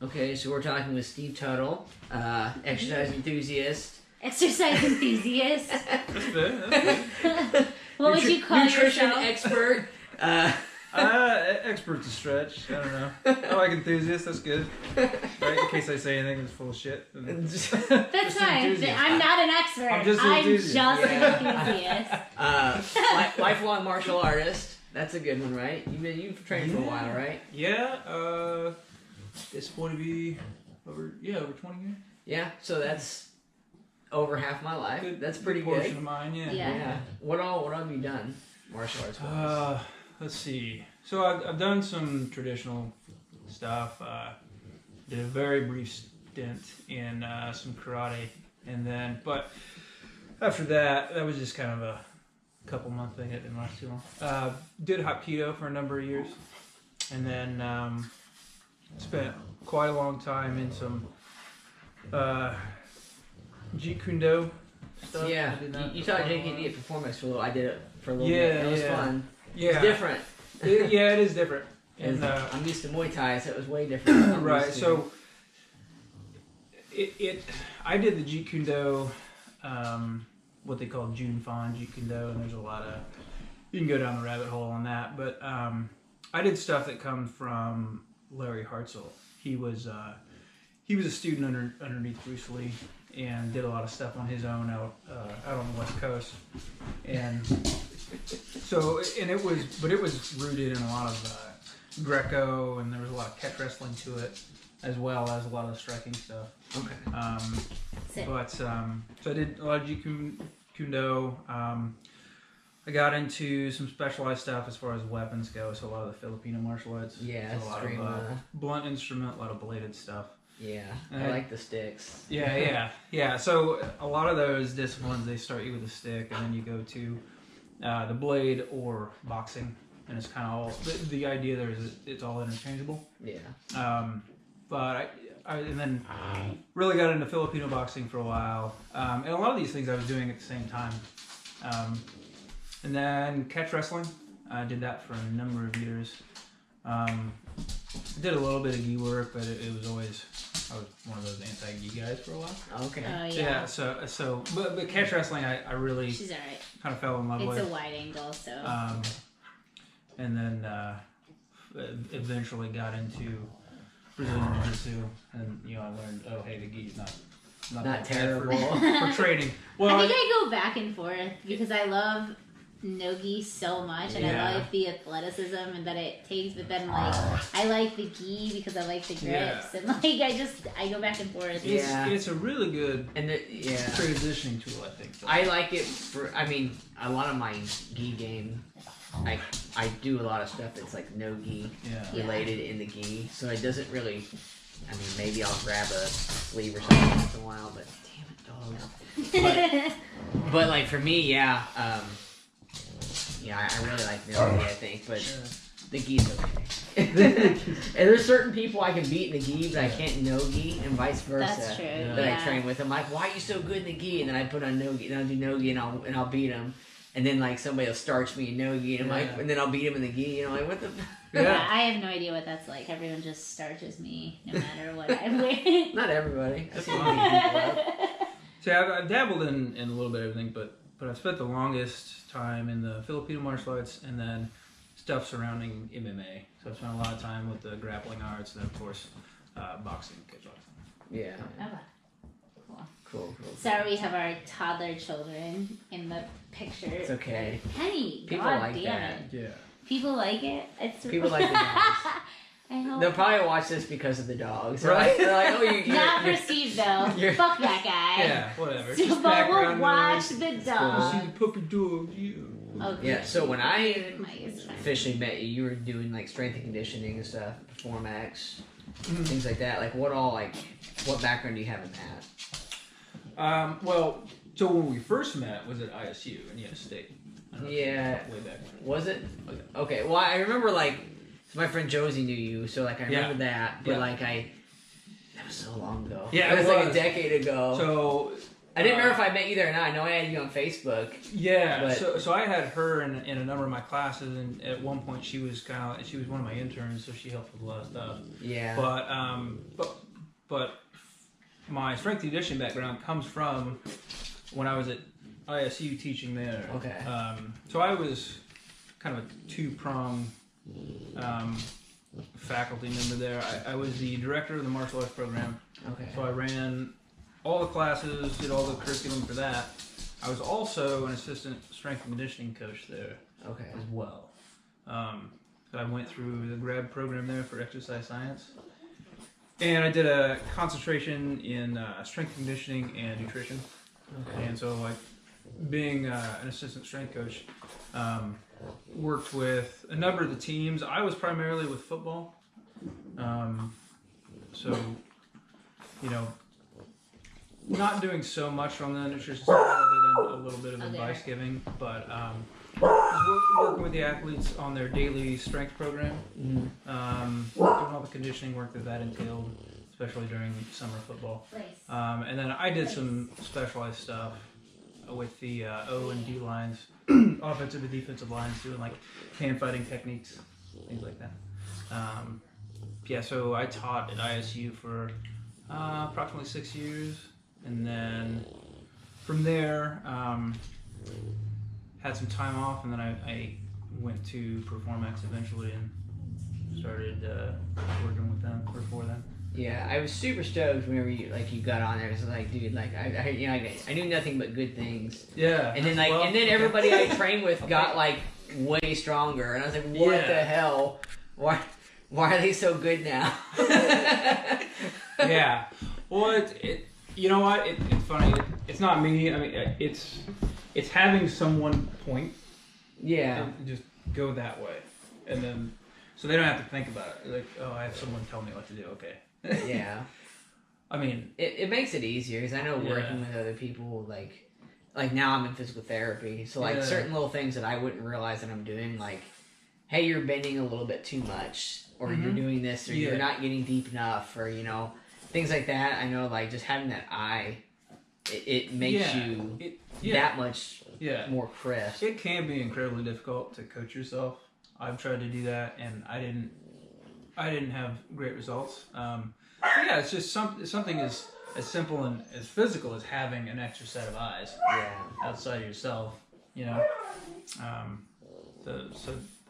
Okay, so we're talking with Steve Tuttle, exercise enthusiast. Exercise enthusiast. That's good. What would you call nutrition yourself? expert. Expert's a stretch. I don't know. I like enthusiast. That's good. Right? In case I say anything that's full of shit. That's Just fine. enthusiast. I'm not an expert. I'm just an enthusiast. an enthusiast. Lifelong martial artist. That's a good one, right? You've trained for a while, right? Yeah. It's going to be over 20 years. Yeah. So that's over half my life. That's pretty good portion good. of mine. Yeah. Yeah. What all have you done, martial arts wise? Let's see. So I've done some traditional stuff. Did a very brief stint in some karate, but after that was just kind of a couple month thing. It didn't last too long. Did Hapkido for a number of years, and then spent quite a long time in some Jeet Kune Do stuff. Yeah. I did that You for taught a JKD while. at Performance for a little. I did it for a little Yeah, bit. It was yeah. fun. Yeah, It's different. It is different. And I'm used to Muay Thai, so it was way different. than I'm right, used to. so I did the Jeet Kune Do, what they call Jun Fan Jeet Kune Do, and there's a lot of, you can go down the rabbit hole on that, but I did stuff that comes from Larry Hartzell. He was a student underneath Bruce Lee and did a lot of stuff on his own out on the West Coast, and so it was rooted in a lot of Greco, and there was a lot of catch wrestling to it, as well as a lot of the striking stuff. Okay. So I did a lot of Jeet Kune Do. I got into some specialized stuff as far as weapons go, so a lot of the Filipino martial arts. Yeah, so a lot of blunt instrument, a lot of bladed stuff. Yeah, And I like the sticks. Yeah. So a lot of those disciplines, they start you with a stick, and then you go to the blade or boxing, and it's kind of all the idea there is it's all interchangeable. Yeah. But I and then really got into Filipino boxing for a while, and a lot of these things I was doing at the same time. And then catch wrestling, I did that for a number of years. Did a little bit of gi work, but it was always, I was one of those anti-gi guys for a while. Okay. Yeah. So but catch wrestling, I really She's alright. kind of fell in love with. It's a wide angle, so. And then eventually got into Brazilian Jiu-Jitsu, and I learned, the gi's not that terrible for training. Well, I think I go back and forth because I love no-gi so much, and I like the athleticism and that it takes, but then I like the gi because I like the grips, and I go back and forth. It's a really good and transitioning tool, I think. I like it a lot of my gi game, I do a lot of stuff that's like no gi related in the gi, so it doesn't really, maybe I'll grab a sleeve or something once in a while, but damn it, dog. But like for me, I really like no gi, I think, but the gi's okay. And there's certain people I can beat in the gi, but I can't no gi, and vice versa. That's true. That I train with. I'm like, why are you so good in the gi? And then I put on no gi, and I'll do no gi, and I'll beat them. And then like somebody will starch me in no gi, and and then I'll beat him in the gi. Like what the? Yeah, I have no idea what that's like. Everyone just starches me no matter what I wear. Not everybody. I've seen people up. See, I've dabbled in a little bit of everything, but I've spent the longest time in the Filipino martial arts, and then stuff surrounding MMA. So I've spent a lot of time with the grappling arts, and then of course boxing, kickboxing. Yeah. Oh, Cool. Sorry, we have our toddler children in the picture. It's okay. Penny, People God like damn that. it. Yeah. People like it. People like the dogs. I hope. They'll probably watch this because of the dogs, Right? They're like, oh, Not for Steve though. Fuck that guy. Yeah, whatever. So, Just but we'll background watch noise. the See dog. the puppy dog. Yeah. Okay. Yeah. So when I Mike is fine. officially met you, you were doing like strength and conditioning and stuff, Performax, things like that. Like what background do you have in that? Well, so when we first met was at ISU, Indiana State. Yeah. Way back when. Was it? Okay. Well, I remember like my friend Josie knew you, so like I remember that, but Yeah. like that was so long ago. Yeah, it was like a was. decade ago. So I didn't remember if I met you there or not. I know I had you on Facebook. Yeah, but... so I had her in a number of my classes, and at one point she was one of my interns, so she helped with a lot of stuff. Yeah. But my strength and conditioning background comes from when I was at ISU teaching there. Okay. So I was kind of a two-pronged faculty member there. I was the director of the martial arts program. Okay. So I ran all the classes, did all the curriculum for that. I was also an assistant strength and conditioning coach there as well. So I went through the grad program there for exercise science. And I did a concentration in strength and conditioning and nutrition. Okay. And so, like, being an assistant strength coach, worked with a number of the teams. I was primarily with football. So, you know, not doing so much on the nutrition side other than a little bit of advice giving, but working with the athletes on their daily strength program, doing all the conditioning work that entailed, especially during summer football. And then I did some specialized stuff with the O and D lines, offensive and defensive lines, doing like hand fighting techniques, things like that. So I taught at ISU for approximately 6 years, and then from there had some time off, and then I went to Performex eventually and started working with them or for them. Yeah, I was super stoked whenever you got on there. It was like, dude, like I knew nothing but good things. Yeah. And then everybody I trained with got like way stronger, and I was like, what the hell? Why are they so good now? Yeah. Well, you know what? It's funny. It's not me. I mean, it's having someone point. Yeah. And just go that way, and then so they don't have to think about it. Like, oh, I have someone tell me what to do. Okay. Yeah. I mean, it makes it easier because I know working with other people, like now I'm in physical therapy, so like certain little things that I wouldn't realize that I'm doing, like, hey, you're bending a little bit too much, or you're doing this, or you're not getting deep enough, or things like that. I know, like, just having that eye, it makes you that much more crisp. It can be incredibly difficult to coach yourself. I've tried to do that, and I didn't have great results. It's just something as simple and as physical as having an extra set of eyes outside of yourself, So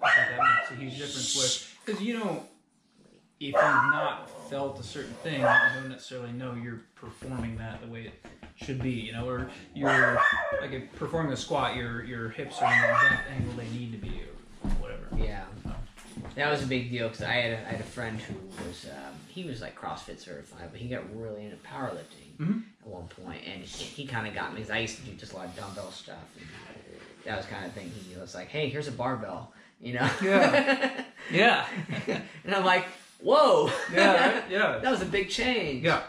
I think that makes a huge difference. Because if you've not felt a certain thing, you don't necessarily know you're performing that the way it should be, or you're like if performing a squat, your hips are in the exact angle they need to be, or whatever. Yeah. That was a big deal because I had a friend who was he was like CrossFit certified, but he got really into powerlifting at one point, and he kind of got me because I used to do just a lot of dumbbell stuff. And that was kind of thing. He was like, "Hey, here's a barbell," Yeah. Yeah. And I'm like, "Whoa." Yeah. Right? Yeah. That was a big change. Yeah.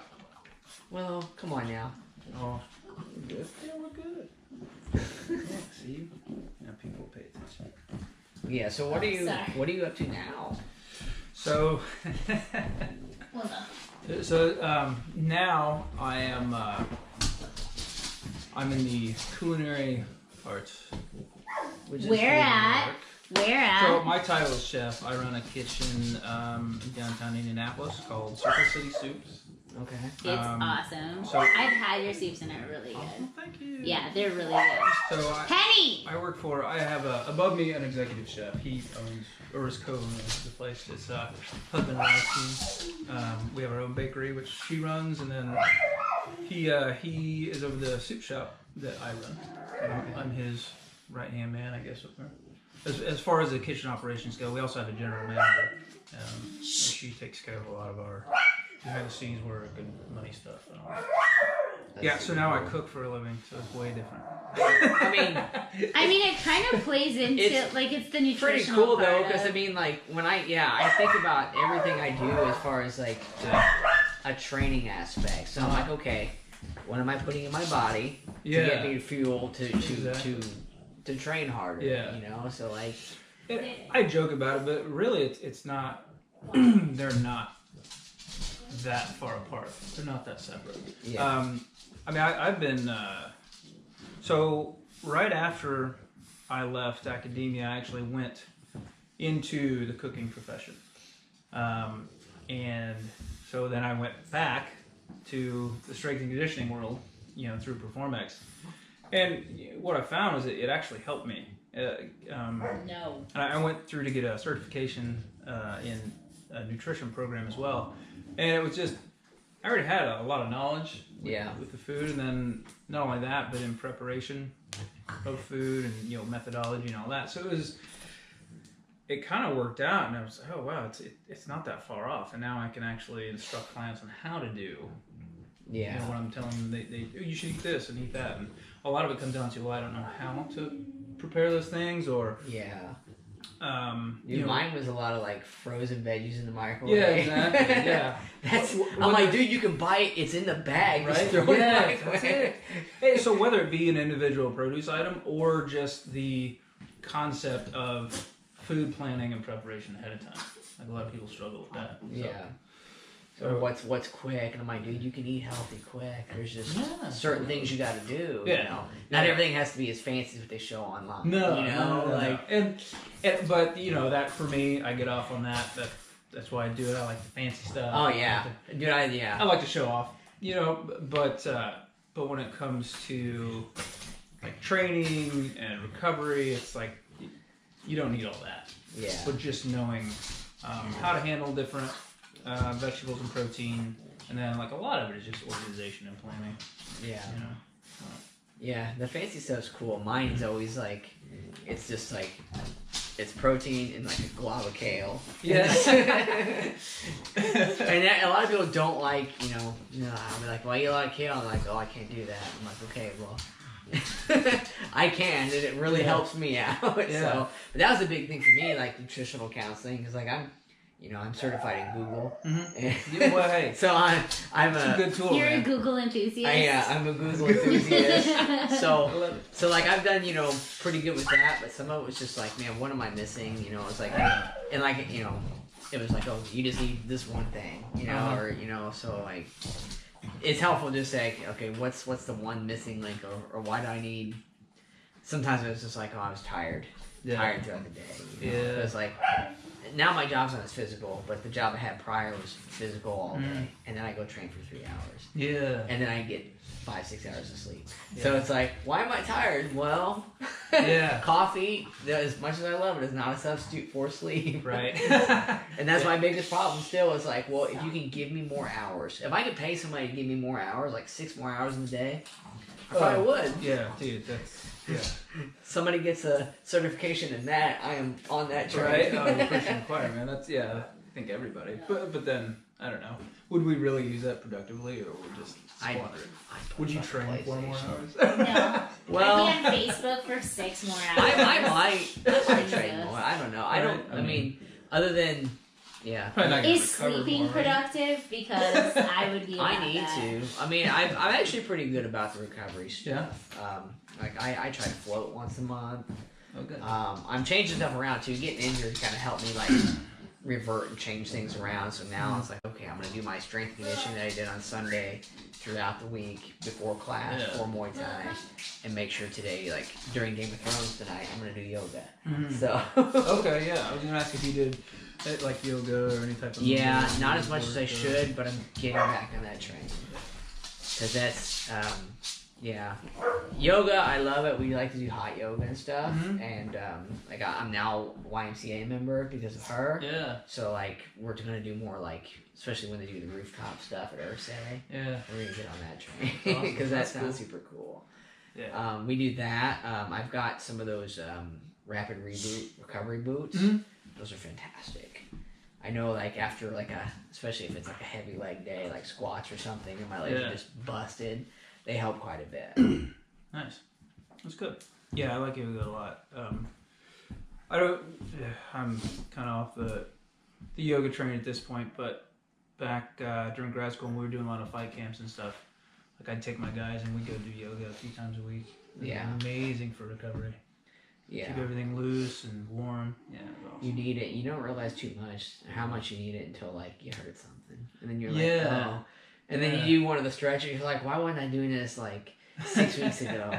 Well, come on now. Oh, we're good. Yeah, we're good. Yeah, see, now people will pay attention. Yeah. So what are you up to now? So, now I am. I'm in the culinary arts. Where at? So my title is chef. I run a kitchen in downtown Indianapolis called Circle City Soups. Okay. It's awesome. So I've had your soups and they're really good. Oh, thank you. Yeah, they're really good. So Penny! I have above me an executive chef. He owns, or is co-owns the place. It's husband and wife team. We have our own bakery, which she runs, and then he is over the soup shop that I run. I'm his right-hand man, I guess. As far as the kitchen operations go, we also have a general manager. She takes care of a lot of our behind the scenes work and money stuff and all that. So now I cook for a living, so it's way different. I mean, it kind of plays into it's the nutritional pretty cool part though, because when I think about everything I do as far as like a training aspect. So I'm like, okay, what am I putting in my body to get me fuel to train harder? Yeah. So like, I joke about it, but really it's not. They're not that far apart. They're not that separate. Yeah. I mean, I've been so right after I left academia, I actually went into the cooking profession, and so then I went back to the strength and conditioning world, you know, through PerformX, and what I found is it actually helped me. No. I went through to get a certification in a nutrition program as well, and it was just I already had a lot of knowledge with the food, and then not only that, but in preparation of food and, you know, methodology and all that. So it kind of worked out, and I was like, oh wow, it's not that far off, and now I can actually instruct clients on how to do. You know, when I'm telling them you should eat this and eat that, and a lot of it comes down to, well, I don't know how to prepare those things, or mine was a lot of like frozen veggies in the microwave. Yeah, exactly. Yeah. I'm like, dude, you can buy it. It's in the bag. Right? Just throw it in the That's microwave. it. Hey, so whether it be an individual produce item or just the concept of food planning and preparation ahead of time, like a lot of people struggle with that. Or what's quick, and I'm like, dude, you can eat healthy quick. There's just certain things you got to do. Yeah. You know? Not everything has to be as fancy as what they show online. No, you know, no. And but you know that for me, I get off on that. That's why I do it. I like the fancy stuff. Oh yeah, dude, I like to show off. You know, but when it comes to like training and recovery, it's like you don't need all that. Yeah. But just knowing how to handle different vegetables and protein, and then like a lot of it is just organization and planning. Yeah. You know. Yeah, the fancy stuff's cool. Mine's always like, it's just like, it's protein and like a glob of kale. Yeah. And a lot of people don't like, you know, I'll be like, well, I eat a lot of kale. I'm like, oh, I can't do that. I'm like, okay, well, I can, and it really helps me out. So, but that was a big thing for me, like nutritional counseling, because like I'm certified in Google. Mm-hmm. Well, hey, so I'm a good tool. You're a Google enthusiast. Yeah, I'm a Google enthusiast. so like I've done, you know, pretty good with that, but some of it was just like, man, what am I missing? You know, it's like, and like, you know, it was like, oh, you just need this one thing, you know, or you know, so like, it's helpful to say, okay, what's the one missing link, or why do I need? Sometimes it was just like, oh, I was tired throughout the day. You know? It was like. Now my job's not as physical, but the job I had prior was physical all day, and then I go train for 3 hours. Yeah. And then I get 5-6 hours of sleep. Yeah. So it's like, why am I tired? Well, coffee, as much as I love it, is not a substitute for sleep. Right. And that's my biggest problem still, is like, well, if you can give me more hours, if I could pay somebody to give me more hours, like 6 more hours in the day, I probably would. Yeah, dude, that's... Yeah. Somebody gets a certification in that, I am on that train. Right? Oh, Christian choir, man. That's, I think everybody. But then, I don't know. Would we really use that productively, or would just squander it? Would you train 4 more hours? No. Well, I'd be on Facebook for 6 more hours. I might train more. I don't know. I mean, other than... Yeah. Is sleeping productive? Because I would be. I need to. I mean, I'm actually pretty good about the recovery stuff. Yeah. Like I try to float once a month. Okay. I'm changing stuff around too. Getting injured kind of helped me like revert and change things around. So now it's like, okay, I'm gonna do my strength and conditioning that I did on Sunday throughout the week before class or Muay Thai, and make sure today, like during Game of Thrones tonight, I'm gonna do yoga. Mm-hmm. So. Okay. Yeah. I was gonna ask if you did. Like yoga or any type of... Yeah, not as much as I should, but I'm getting back on that train. Because that's, yoga, I love it. We like to do hot yoga and stuff. Mm-hmm. And, like, I'm now a YMCA member because of her. Yeah. So, like, we're going to do more, like, especially when they do the rooftop stuff at Earth Day. Yeah. We're going to get on that train. Because that sounds super cool. Yeah. We do that. I've got some of those rapid reboot recovery boots. Mm-hmm. Those are fantastic. I know, like, after, like, especially if it's, like, a heavy leg day, like squats or something, and my legs are just busted, they help quite a bit. Nice. That's good. Yeah, I like yoga a lot. I'm kind of off the yoga train at this point, but back during grad school when we were doing a lot of fight camps and stuff, like, I'd take my guys and we'd go do yoga a few times a week. Yeah. Amazing for recovery. Yeah. Keep everything loose and warm. Yeah, it's awesome. You need it. You don't realize too much how much you need it until like you hurt something, and then you're Yeah. like, oh. And then you do one of the stretches. You're like, why wasn't I doing this like 6 weeks ago?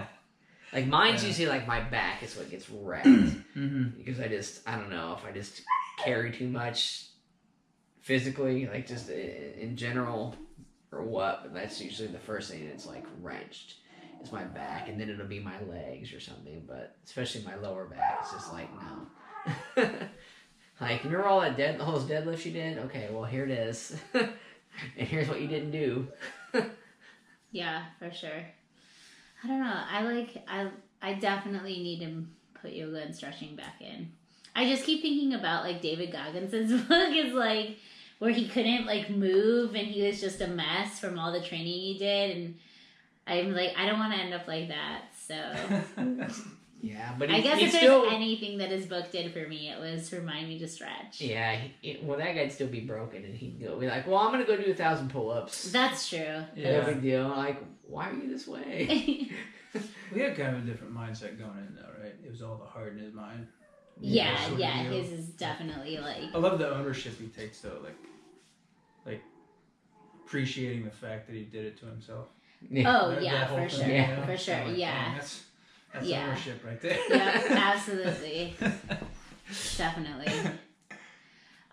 Like mine's usually like my back is what gets wrecked because I don't know if I just carry too much physically, like just in general or what. But that's usually the first thing that's like wrenched. It's my back, and then it'll be my legs or something, but especially my lower back, it's just like, no. Like, remember all those deadlifts you did? Okay, well, here it is. And here's what you didn't do. Yeah, for sure. I don't know. I definitely need to put yoga and stretching back in. I just keep thinking about, like, David Gogginson's book is, like, where he couldn't, like, move, and he was just a mess from all the training he did, and I'm like, I don't want to end up like that, so. Yeah, but I guess if there's anything that his book did for me, it was to remind me to stretch. Yeah, well, that guy'd still be broken, and he'd be like, well, I'm going to go do 1,000 pull-ups. That's true. Yeah. No big deal. Like, why are you this way? We had kind of a different mindset going in, though, right? It was all the heart in his mind. Yeah, his is definitely, like... I love the ownership he takes, though, like appreciating the fact that he did it to himself. Yeah. Oh, yeah, for sure. Thing, you know? For sure, like, yeah. That's ownership right there. Yeah, absolutely. Definitely.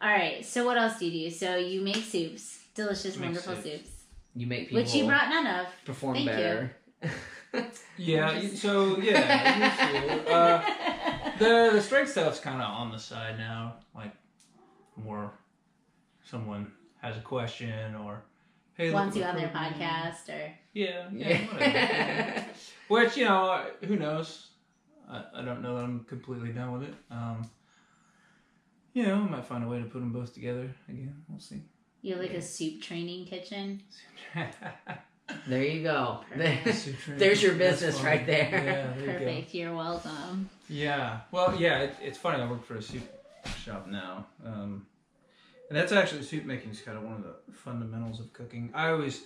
All right, so what else do you do? So you make soups. Delicious, wonderful soups. You make people... Which you brought none of. Perform Thank better. Yeah, so, the strength stuff's kind of on the side now. Like, more someone has a question or... Hey, wants you on their podcast or... Yeah, whatever. Which, you know, who knows? I don't know that I'm completely done with it. You know, I might find a way to put them both together again. We'll see. You're like a soup training kitchen. There you go. There's your business right there. Yeah, there Perfect. You're welcome. Yeah. Well, yeah, it's funny. I work for a soup shop now. And that's actually, soup making is kind of one of the fundamentals of cooking. I always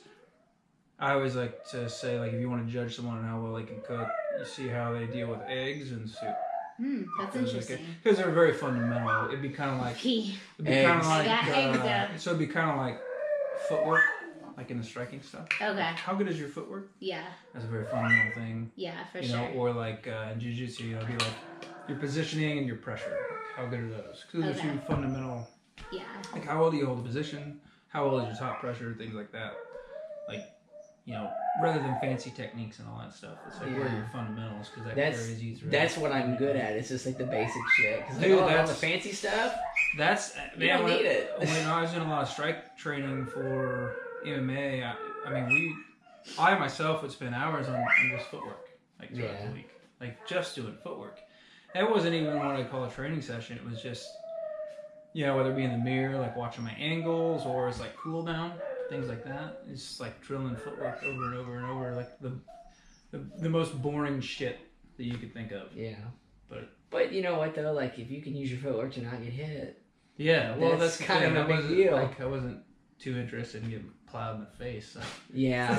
like to say, like, if you want to judge someone on how well they can cook, you see how they deal with eggs and soup. That's interesting. Because they're very fundamental. It'd be kind of like... So it'd be kind of like footwork, like in the striking stuff. Okay. Like, how good is your footwork? Yeah. That's a very fundamental thing. Yeah, for you sure. know, or like in jiu-jitsu, you know, it'd be like your positioning and your pressure. Like, how good are those? Because those are two fundamental... Yeah. Like, how well do you hold the position? How well is your top pressure? Things like that. Like, you know, rather than fancy techniques and all that stuff, it's like, where are your fundamentals? Because that carries you through. That's what I'm good at. It's just like the basic shit. Because Dude, all the fancy stuff, you don't need it. When I was doing a lot of strike training for MMA, I myself would spend hours on just footwork, like throughout the week, like just doing footwork. That wasn't even what I call a training session. It was just, you know, whether it be in the mirror, like watching my angles, or it's like cool down, things like that. It's just like drilling footwork over and over and over, like the most boring shit that you could think of. Yeah. But you know what though? Like, if you can use your footwork to not get hit. Yeah, well, that's kind of a big deal. Like, I wasn't too interested in getting plowed in the face. So. Yeah.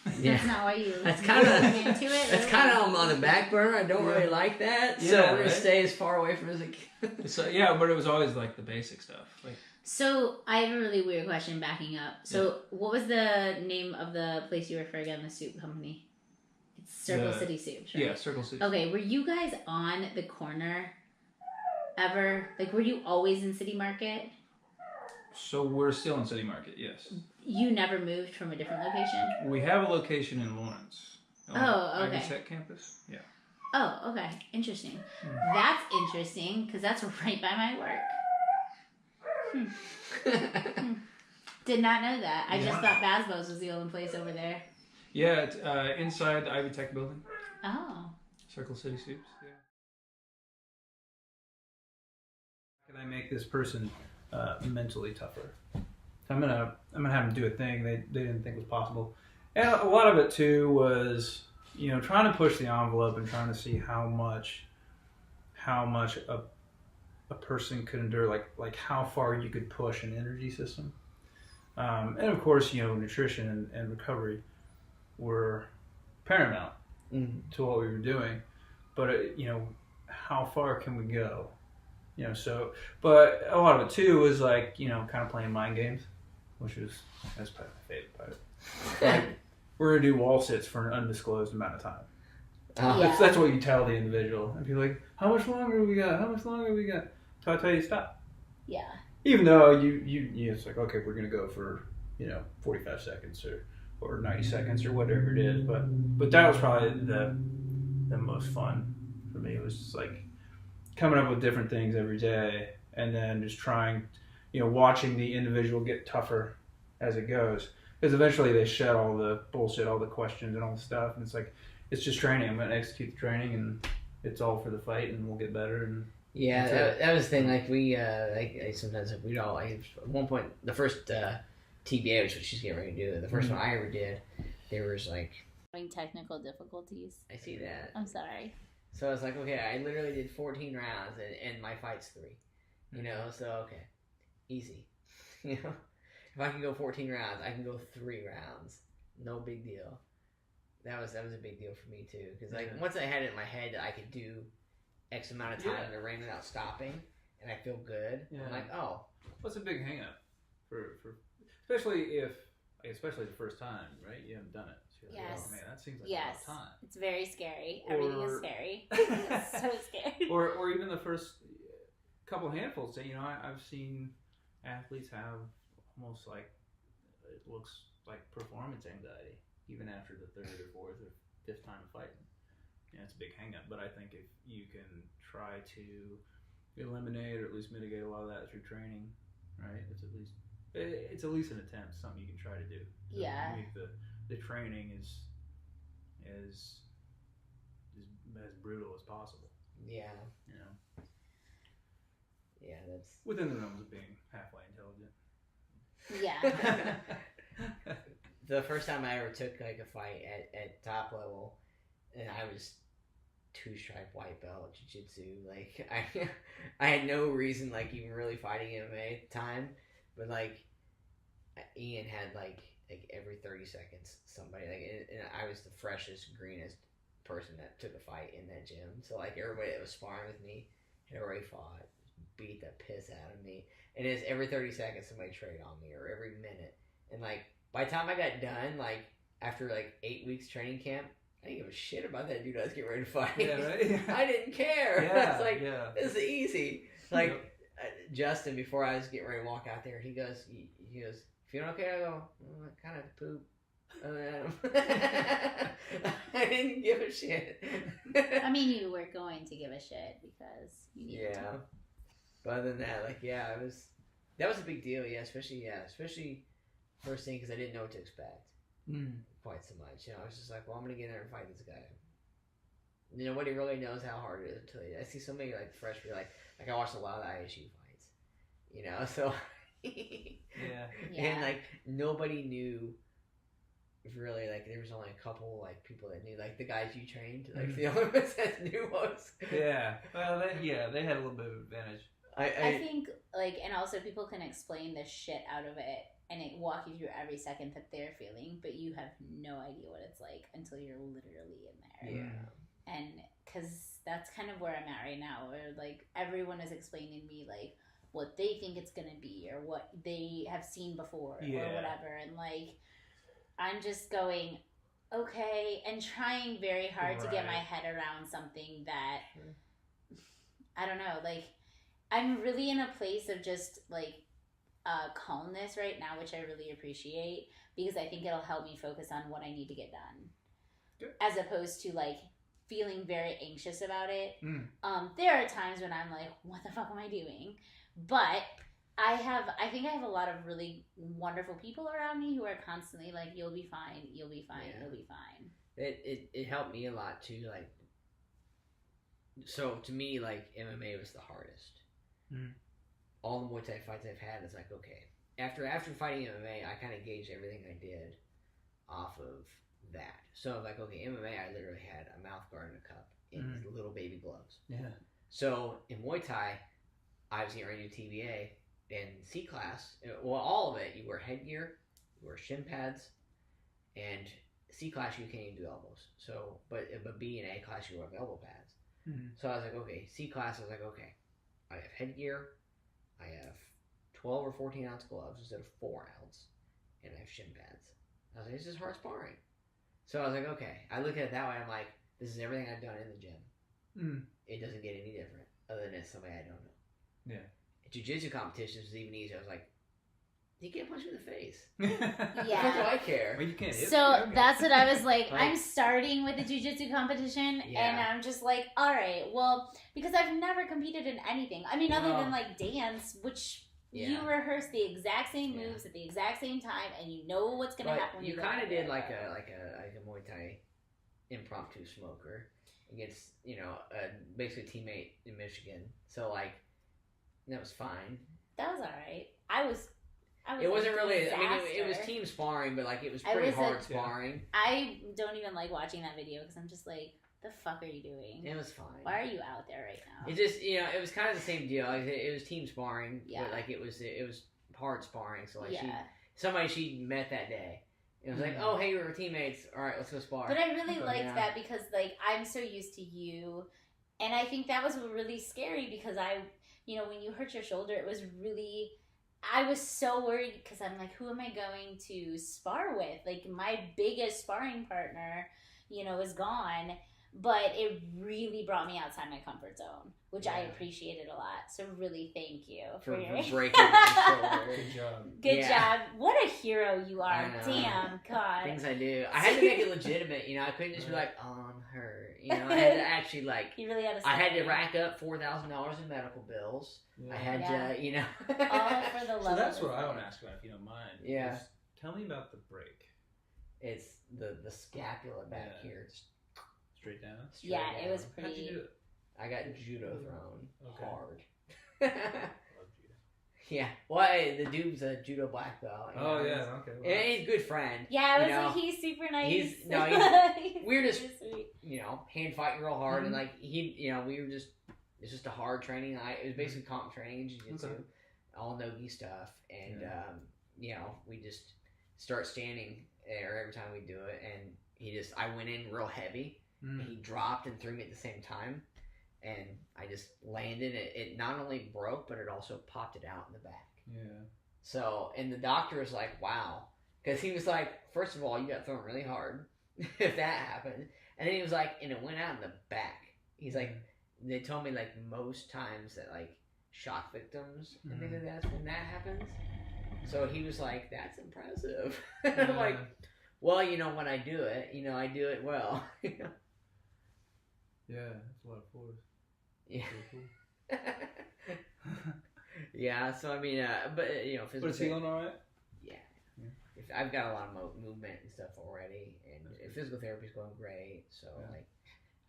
That's not why you. That's kind of into it. That's kind of on the back burner. I don't really like that, so we're gonna stay as far away from as I can. So yeah, but it was always like the basic stuff. Like, so I have a really weird question. Backing up. So what was the name of the place you were for again? The soup company. It's Circle City Soups. Right? Yeah, Circle City. Okay, were you guys on the corner ever? Like, were you always in City Market? So we're still in City Market, yes. You never moved from a different location? We have a location in Lawrence. Oh, okay. Tech campus, yeah. Oh, okay. Interesting. That's interesting, because that's right by my work. Did not know that. I just thought Basbo's was the only place over there. Yeah, it's inside the Ivy Tech building. Oh. Circle City Soups, yeah. How can I make this person mentally tougher? I'm gonna have them do a thing they didn't think was possible, and a lot of it too was, you know, trying to push the envelope and trying to see how much a person could endure, like how far you could push an energy system, and of course, you know, nutrition and recovery were paramount to what we were doing, but you know, how far can we go? So, but a lot of it too was like, kind of playing mind games, that's probably my favorite part. Like, we're gonna do wall sits for an undisclosed amount of time. That's what you tell the individual, and be like, how much longer we got? How much longer we got? So I tell you stop. Yeah. Even though you it's like, okay, we're gonna go for 45 seconds or 90 seconds or whatever it is, but that was probably the most fun for me. It was just like coming up with different things every day, and then just trying, watching the individual get tougher as it goes. Because eventually they shed all the bullshit, all the questions and all the stuff, and it's like, it's just training. I'm going to execute the training, and it's all for the fight, and we'll get better. And that was the thing. Like we, sometimes we'd all. At one point, the first TBA, which she's getting ready to do, the first one I ever did, there was like having technical difficulties. I see that. I'm sorry. So I was like, okay, I literally did 14 rounds, and my fight's 3. So okay, easy. If I can go 14 rounds, I can go 3 rounds. No big deal. That was a big deal for me too, because once I had it in my head that I could do X amount of time in the ring without stopping, and I feel good. I'm like, oh, what's a big hang up for especially the first time, right? You haven't done it. So you're like, oh man, that seems like a lot of time. It's very scary. Everything is scary. It's so scary. Or even the first couple handfuls. I've seen athletes have almost like, it looks like performance anxiety even after the 3rd or 4th or 5th time of fighting. It's a big hang up, but I think if you can try to eliminate or at least mitigate a lot of that through training, right? It's at least an attempt, something you can try to do. So make the training as brutal as possible. Yeah. Yeah, that's within the realms of being halfway intelligent. Yeah. The first time I ever took like a fight at top level, and I was 2-stripe white belt jiu-jitsu. Like I had no reason like even really fighting MMA at the time, but like Ian had like every 30 seconds somebody and I was the freshest, greenest person that took a fight in that gym. So like everybody that was sparring with me had already fought, beat the piss out of me, and it's every 30 seconds somebody trade on me, or every minute. And like by the time I got done, like after like 8 weeks training camp, I didn't give a shit about that dude I was getting ready to fight. Yeah, right? I didn't care. It's like, this is easy. Like Justin, before I was getting ready to walk out there, he goes, if you don't care, I go, I kind of poop. I didn't give a shit. I mean, you were going to give a shit because you needed to. But other than that, like, that was a big deal. Especially first thing, because I didn't know what to expect quite so much. I was just like, well, I'm gonna get in there and fight this guy. Nobody really knows how hard it is until I see so many like fresh people, like I watched a lot of the ISU fights, so and like nobody knew really, like there was only a couple like people that knew, like the guys you trained, like the only ones that knew us. Well, they had a little bit of advantage. I think like, and also people can explain the shit out of it and it walk you through every second that they're feeling, but you have no idea what it's like until you're literally in there. And because that's kind of where I'm at right now, where like everyone is explaining to me like what they think it's gonna be or what they have seen before or whatever, and like I'm just going okay and trying very hard to get my head around something that I don't know, like I'm really in a place of just like calmness right now, which I really appreciate, because I think it'll help me focus on what I need to get done, as opposed to like feeling very anxious about it. There are times when I'm like, what the fuck am I doing? But I think I have a lot of really wonderful people around me who are constantly like, you'll be fine, you'll be fine, you'll be fine. It helped me a lot too, like, so to me, like MMA was the hardest. All the Muay Thai fights I've had is like, okay, after fighting MMA, I kind of gauged everything I did off of that. So like, okay, MMA, I literally had a mouth guard and a cup in little baby gloves. So in Muay Thai, I was getting ready to do TBA and C class. Well, all of it, you wear headgear, you wear shin pads, and C class you can't even do elbows. So, but B and A class you wear elbow pads. So I was like, okay, C class. I was like, okay, I have headgear, I have 12 or 14 ounce gloves instead of 4 ounce, and I have shin pads. I was like, this is hard sparring. So I was like, okay. I look at it that way. I'm like, this is everything I've done in the gym. It doesn't get any different, other than it's somebody I don't know. Yeah. Jiu-jitsu competitions was even easier. I was like, you can't punch me in the face. Yeah. What do I care? Well, you can't hit So me. that's what I was like. I'm starting with the jiu-jitsu competition, and I'm just like, all right, well, because I've never competed in anything. I mean, other than like dance, which you rehearse the exact same moves at the exact same time, and you know what's gonna happen. When you kind of did like a Muay Thai impromptu smoker against basically a teammate in Michigan. So like that was fine. That was all right. It wasn't really. I mean, it was team sparring, but like it was pretty hard sparring. I don't even like watching that video because I'm just like, the fuck are you doing? It was fine. Why are you out there right now? It just it was kind of the same deal. Like, it was team sparring, but like it was hard sparring. So like she met that day. It was like, oh hey, we were teammates. All right, let's go spar. But I really liked that because like I'm so used to you, and I think that was really scary because when you hurt your shoulder, it was really. I was so worried because I'm like, who am I going to spar with? Like, my biggest sparring partner, is gone. But it really brought me outside my comfort zone, which I appreciated a lot. So really, thank you for breaking my shoulder. Good job. Good job. What a hero you are. Damn, God. Things I do. I had to make it legitimate, I couldn't just be like, oh, I'm hurt. I had to actually You really had to I had to rack up $4,000 in medical bills. Yeah. I had to, all for the love. So that's what I want to ask about, if you don't mind. Yeah. Tell me about the break. It's the scapula back here. It's straight down? Yeah, it was pretty. How'd you do it? I got judo thrown hard. Love judo. Yeah. Well, the dude's a judo black belt. Oh, yeah. Okay. Well, and he's a good friend. Yeah, I was like, he's super nice. We're just, hand fighting real hard. And like, we were just, it's just a hard training. It was basically comp training in jiu-jitsu. All no-gi stuff. And, we just start standing there every time we do it. And I went in real heavy. And he dropped and threw me at the same time. And I just landed. It not only broke, but it also popped it out in the back. Yeah. So, and the doctor was like, wow. Because he was like, first of all, you got thrown really hard if that happened. And then he was like, and it went out in the back. He's like, they told me like most times that like shock victims and things like that's when that happens. So he was like, that's impressive. And I'm like, well, when I do it, I do it well. Yeah, that's a lot of force. Yeah. Cool. Yeah, so I mean, physical. But it's healing all right? Yeah. I've got a lot of movement and stuff already, and physical therapy is going great. So like,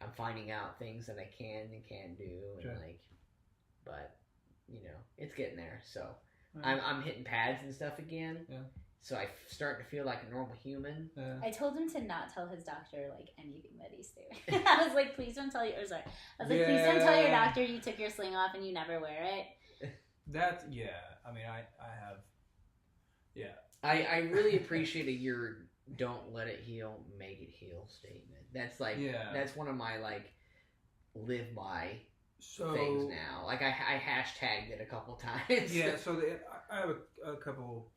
I'm finding out things that I can and can't do, and but it's getting there. So I'm hitting pads and stuff again. Yeah. So I start to feel like a normal human. I told him to not tell his doctor like anything that he's doing. I was like, please don't tell you. Please don't tell your doctor you took your sling off and you never wear it. I mean, I have. Yeah. I really appreciate your "don't let it heal, make it heal" statement. That's like that's one of my like live by things now. Like I hashtagged it a couple times. Yeah. So I have a couple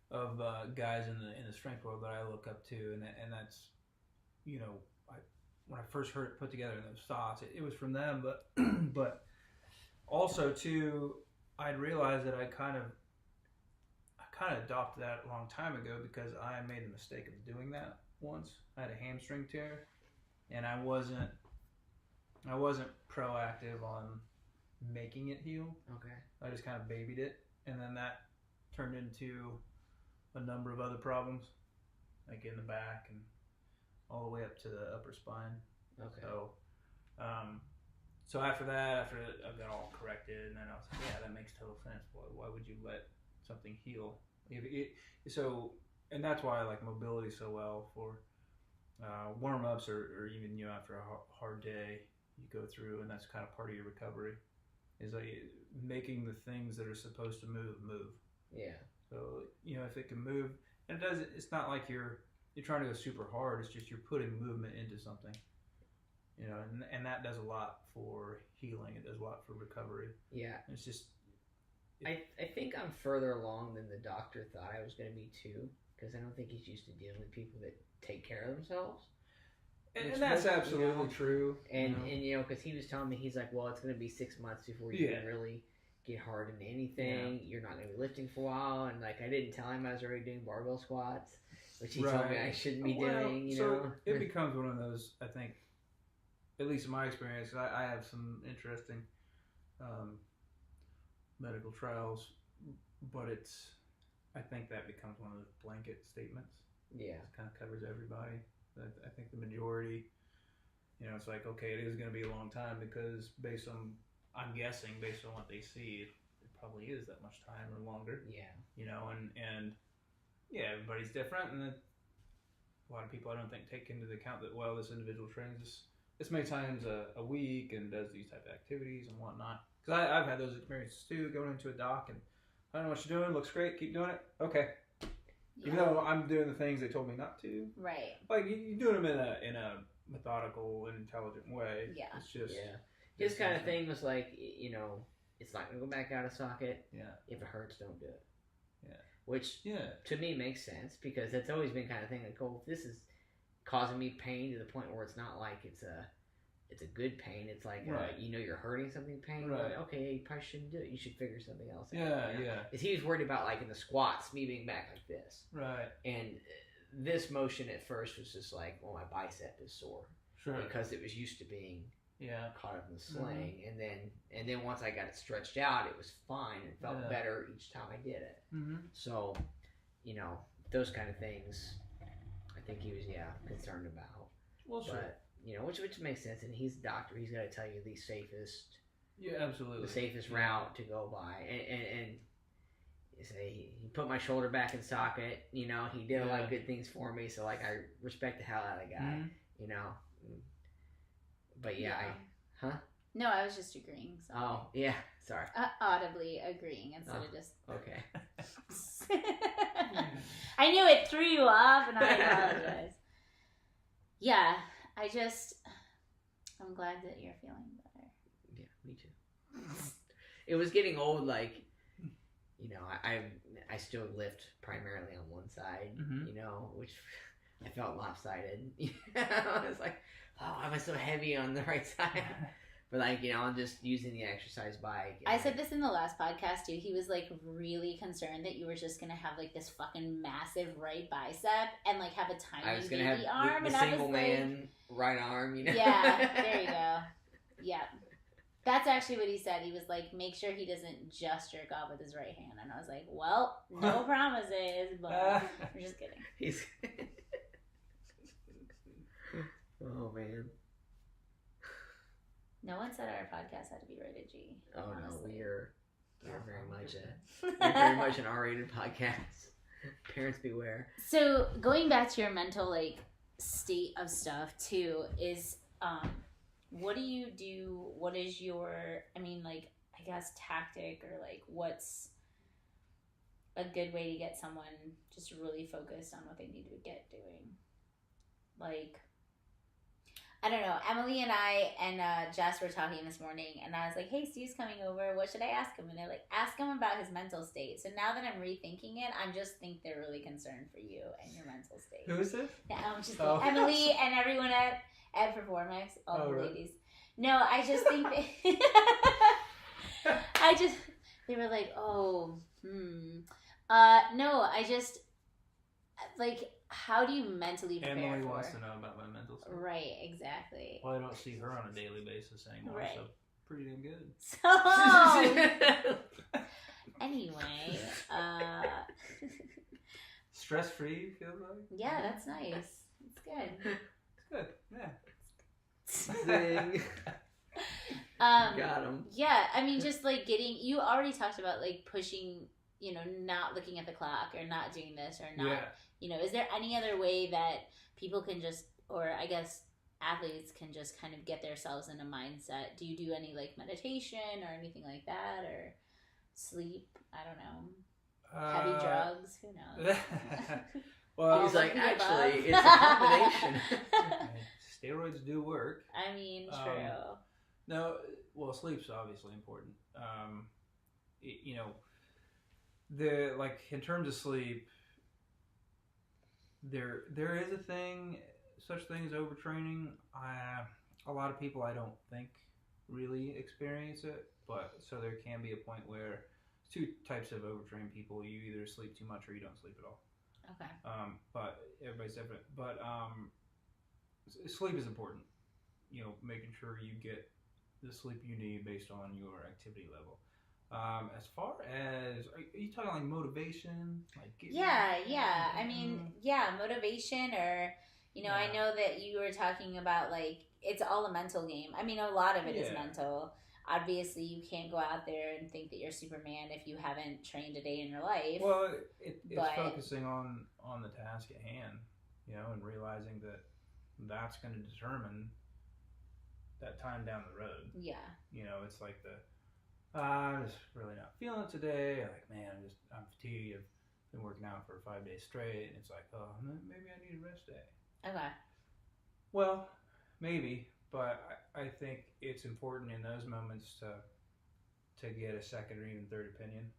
of guys in the strength world that I look up to, and that's when I first heard it put together in those thoughts, it was from them, but but also too, I'd realized that I kind of adopted that a long time ago because I made the mistake of doing that once. I had a hamstring tear, and I wasn't proactive on making it heal. Okay. I just kind of babied it, and then that turned into a number of other problems, like in the back and all the way up to the upper spine. Okay. So after that, after I got all corrected, and then I was like, yeah, that makes total sense. Why would you let something heal? And that's why I like mobility so well for warm-ups or even after a hard day you go through, and that's kind of part of your recovery is like making the things that are supposed to move. Yeah. So if it can move, and it does. It's not like you're trying to go super hard. It's just you're putting movement into something. You know, and that does a lot for healing. It does a lot for recovery. Yeah. It's just... I think I'm further along than the doctor thought I was going to be too, because I don't think he's used to dealing with people that take care of themselves. And that's absolutely true. And you know, because he was telling me, he's like, well, it's going to be 6 months before you can really get hard into anything. You're not going to be lifting for a while. And like, I didn't tell him I was already doing barbell squats, which he told me I shouldn't be doing. You know, it becomes one of those. I think, at least in my experience, I have some interesting medical trials, but I think that becomes one of those blanket statements. Yeah, it kind of covers everybody. I think the majority, you know, it's like, okay, it is going to be a long time because I'm guessing based on what they see, it probably is that much time or longer. Yeah. You know, and yeah, everybody's different, and a lot of people I don't think take into account that, well, this individual trains this many times a week and does these type of activities and whatnot. Because I've had those experiences too, going into a doc and I don't know what you're doing, looks great, keep doing it. Okay. Even though I'm doing the things they told me not to. Right. Like, you're doing them in a methodical and intelligent way. Yeah. It's just... Yeah. His kind of thing was like, you know, it's not going to go back out of socket. Yeah. If it hurts, don't do it. Yeah. Which, to me, makes sense because that's always been kind of thing like, oh, this is causing me pain to the point where it's not like it's a good pain. It's like, you know, you're hurting something pain. Right. Like, okay, you probably shouldn't do it. You should figure something else out. Yeah, yeah. Because he was worried about, like, in the squats, me being back like this. Right. And this motion at first was just like, well, my bicep is sore. Sure. Because it was used to being caught up in the sling. Mm-hmm. And then once I got it stretched out, it was fine. It felt better each time I did it. Mm-hmm. So, you know, those kind of things, I think he was, concerned about. Well, sure. But, you know, which makes sense. And he's a doctor. He's got to tell you the safest. Yeah, absolutely. The safest route to go by. And you say he put my shoulder back in socket. You know, he did a lot of good things for me. So, like, I respect the hell out of the guy. You know. But No, I was just agreeing. Sorry. Oh, yeah. Sorry. Audibly agreeing instead of just... Okay. I knew it threw you off, and I apologize. Yeah, I'm glad that you're feeling better. Yeah, me too. It was getting old, like, you know, I still lift primarily on one side, you know, which I felt lopsided. You know, it's like, oh, why am I so heavy on the right side? But, like, you know, I'm just using the exercise bike. I said this in the last podcast, too. He was, like, really concerned that you were just going to have, like, this fucking massive right bicep and, like, have a tiny baby arm. The single man right arm, you know? Yeah, there you go. Yeah. That's actually what he said. He was like, make sure he doesn't just jerk off with his right hand. And I was like, well, no promises, but I'm just kidding. Oh, man. No one said our podcast had to be rated G. Oh, honestly. No, we're very much an R-rated podcast. Parents beware. So going back to your mental, like, state of stuff too is, what do you do? What is your, I mean, like, I guess tactic, or like, what's a good way to get someone just really focused on what they need to get doing? Like, I don't know. Emily and I and Jess were talking this morning, and I was like, hey, Steve's coming over. What should I ask him? And they're like, ask him about his mental state. So now that I'm rethinking it, I just think they're really concerned for you and your mental state. Who is this? Yeah, I'm just kidding. Emily and everyone at Performix, all the ladies. No, I just think they were like, no, I just, like, how do you mentally prepare Emily for? wants to know about my mental state. Right, exactly. Well, I don't see her on a daily basis anymore, so pretty damn good. So, anyway, stress-free, feels like? Yeah, that's nice. It's good. It's good, yeah. Zing. Got him. Yeah, I mean, just like you already talked about like pushing, you know, not looking at the clock or not doing this or not, you know, is there any other way that people can just, or I guess athletes can just kind of get themselves in a mindset? Do you do any like meditation or anything like that, or sleep? I don't know. Heavy drugs? Who knows? Well, he's like, actually, it's a combination. steroids do work. I mean, true. No, well, sleep's obviously important. You know, in terms of sleep, there is such thing as overtraining. A lot of people I don't think really experience it, but so there can be a point where two types of overtrained people. You either sleep too much or you don't sleep at all. Okay. But everybody's different. But sleep is important. You know, making sure you get the sleep you need based on your activity level. As far as, are you talking like motivation? Yeah. I mean, motivation or, you know, I know that you were talking about like, it's all a mental game. I mean, a lot of it is mental. Obviously, you can't go out there and think that you're Superman if you haven't trained a day in your life. Well, it's focusing on the task at hand, you know, and realizing that that's going to determine that time down the road. Yeah. You know, it's like I'm just really not feeling it today. Like, man, I'm fatigued. I've been working out for 5 days straight. And it's like, oh, maybe I need a rest day. Okay. Well, maybe. But I think it's important in those moments to get a second or even third opinion.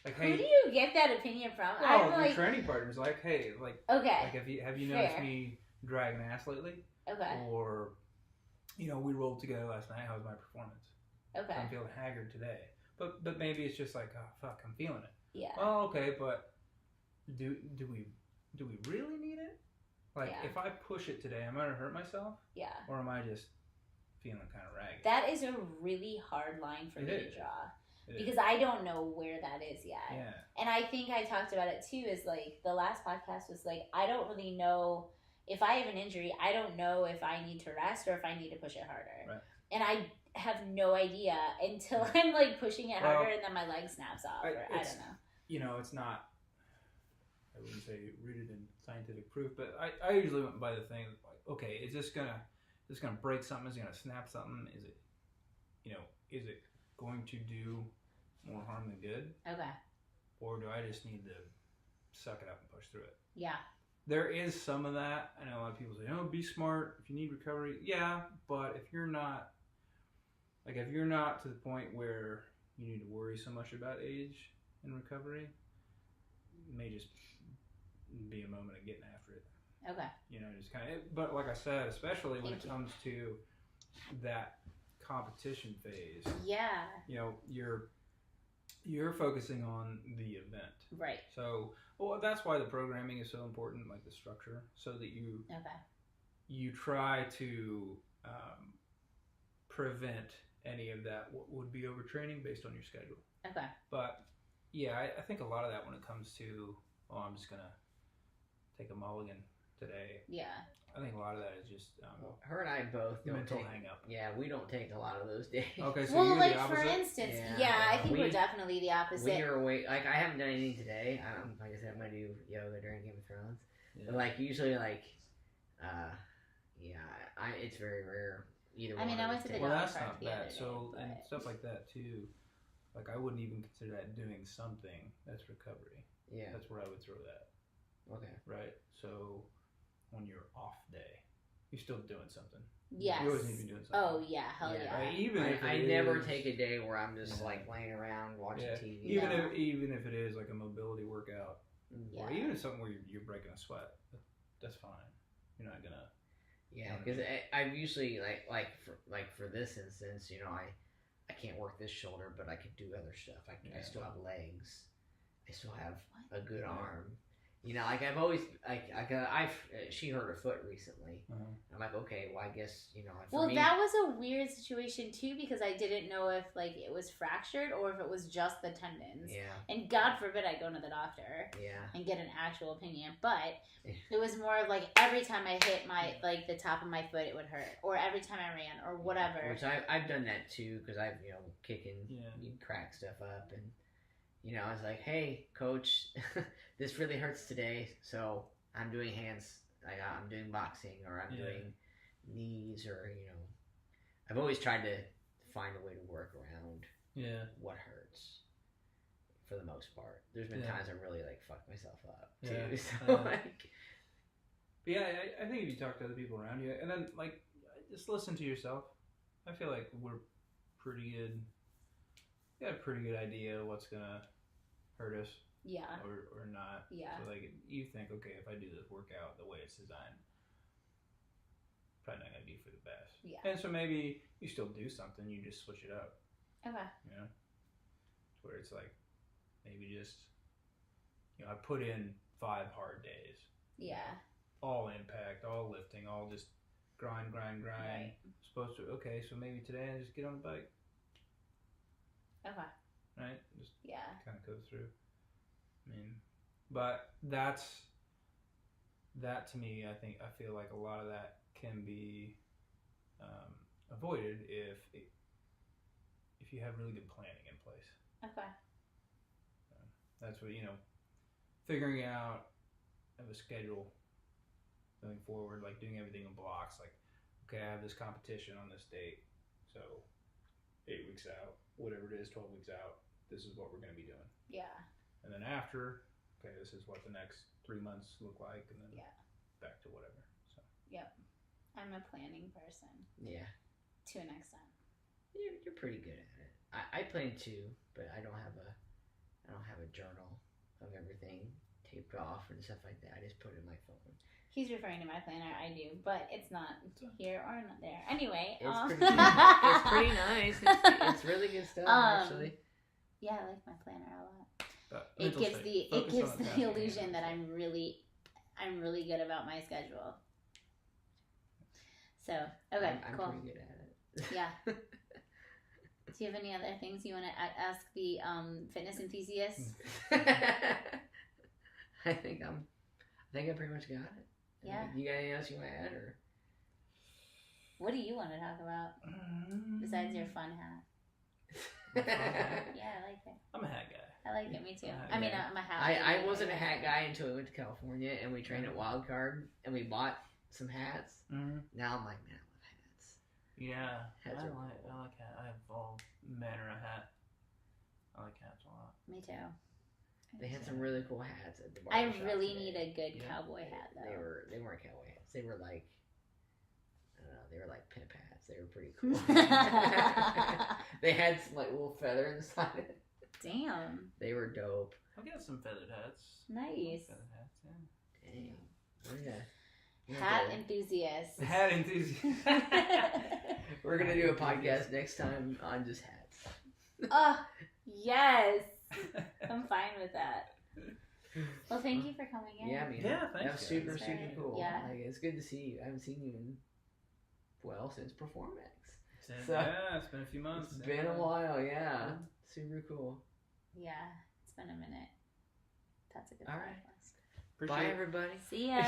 Like, who do you get that opinion from? Well, your training partner's like, hey, like, okay, like have you noticed me dragging ass lately? Okay. Or, you know, we rolled together last night. How was my performance? Okay. I'm feeling haggard today. But maybe it's just like, oh fuck, I'm feeling it. Yeah. Oh, okay, but do we really need it? Like, if I push it today, am I going to hurt myself? Yeah. Or am I just feeling kind of ragged? That is a really hard line for me to draw. Because I don't know where that is yet. Yeah. And I think I talked about it too, is like, the last podcast was like, I don't really know, if I have an injury, I don't know if I need to rest or if I need to push it harder. Right. And I have no idea until I'm like pushing it harder and then my leg snaps off. I don't know. You know, it's not, I wouldn't say rooted in scientific proof, but I usually went by the thing like, okay, is this gonna break something? Is it gonna snap something? Is it, you know, is it going to do more harm than good? Okay. Or do I just need to suck it up and push through it? Yeah. There is some of that. I know a lot of people say, oh, be smart if you need recovery. Yeah, but if you're not to the point where you need to worry so much about age and recovery, it may just be a moment of getting after it. Okay. You know, just kind of, but like I said, especially when it comes to that competition phase. Yeah. You know, you're focusing on the event. Right. So, well, that's why the programming is so important, like the structure, so that you try to prevent any of that what would be overtraining based on your schedule. Okay. But yeah, I think a lot of that when it comes to, oh, I'm just gonna take a mulligan today. Yeah. I think a lot of that is just her and I both don't mental hang up. Yeah, we don't take a lot of those days. Okay, so you're like the opposite? For instance, I think we're definitely the opposite. When you're awake, like I haven't done anything today. Like I said, I'm gonna do yoga during Game of Thrones. Yeah. But like usually, like, it's very rare. Either I mean, I went to the that's not bad. So and stuff like that too. Like I wouldn't even consider that doing something. That's recovery. Yeah, that's where I would throw that. Okay. Right. So on your off day, you're still doing something. Yes. You always need to be doing something. Oh yeah, hell yeah. Right? Even if I never take a day where I'm just like laying around watching TV. Even if it is like a mobility workout, or even if something where you're breaking a sweat, that's fine. You're not gonna. Yeah, because I'm usually like for this instance, you know, I can't work this shoulder, but I could do other stuff. I still have legs. I still have a good arm. You know, like I've always she hurt her foot recently. Uh-huh. I'm like, okay, well, I guess, you know. That was a weird situation too, because I didn't know if like it was fractured or if it was just the tendons. Yeah. And God forbid I go to the doctor. Yeah. And get an actual opinion, but it was more of like every time I hit my like the top of my foot, it would hurt, or every time I ran, or whatever. Which I've done that too, because I've kicking, you crack stuff up and. You know, I was like, hey, coach, this really hurts today, so I'm doing hands, like I'm doing boxing, or I'm doing knees, or, you know. I've always tried to find a way to work around what hurts, for the most part. There's been times I really, like, fucked myself up, too. So, But yeah, I think if you talk to other people around you, and then like just listen to yourself. I feel like we're pretty good. We got a pretty good idea of what's gonna hurt us. Yeah. Or not. Yeah. So like you think, okay, if I do this workout the way it's designed, probably not gonna be for the best. Yeah. And so maybe you still do something, you just switch it up. Okay. You know? Where it's like maybe just I put in 5 hard days. Yeah. All impact, all lifting, all just grind. Right. Supposed to okay, so maybe today I just get on the bike. Okay. Right? Just kind of go through. I mean, but that to me, I feel like a lot of that can be avoided if you have really good planning in place. Okay. That's what figuring out of a schedule going forward, like doing everything in blocks. Like, okay, I have this competition on this date, so 8 weeks out, whatever it is, 12 weeks out, this is what we're going to be doing. Yeah. And then after, okay, this is what the next 3 months look like, and then back to whatever. So. Yep. I'm a planning person. Yeah. To an extent. You're pretty good at it. I plan too, but I don't have a journal of everything taped off and stuff like that. I just put it in my phone. He's referring to my planner. I do, but it's not here or not there. Anyway, it's pretty nice. It's really good stuff, actually. Yeah, I like my planner a lot. It gives the illusion that I'm really good about my schedule. So okay, I'm cool. pretty good at it. Yeah. Do you have any other things you want to ask the fitness enthusiasts? I think I pretty much got it. Yeah. You got anything else you want to add, or? What do you want to talk about besides your fun hat? Yeah, I like it. I'm a hat guy. I like it. Me too. I'm a hat. I wasn't a hat guy until we went to California and we trained at Wildcard and we bought some hats. Mm-hmm. Now I'm like, man, I love hats. Yeah, hats I like hats. I have all manner of hat. I like hats a lot. Me too. They had some really cool hats at the bar. I really need a good cowboy hat though. They weren't cowboy hats. They were like, I don't know. They were like pimp hats. They were pretty cool. They had some like little feather inside. Damn. They were dope. I got some feathered hats. Nice. Feathered hats, yeah. Dang. We're hat enthusiast. Hat enthusiast. We're gonna do a podcast next time on just hats. Oh yes. I'm fine with that. Well, thank you for coming in. Yeah, I mean, thanks. that was super cool. Yeah. Like, it's good to see you. I haven't seen you since Performance. So, yeah, it's been a few months. It's been a while, yeah. Super cool. Yeah, it's been a minute. That's a good All point. right. Bye, everybody. See ya.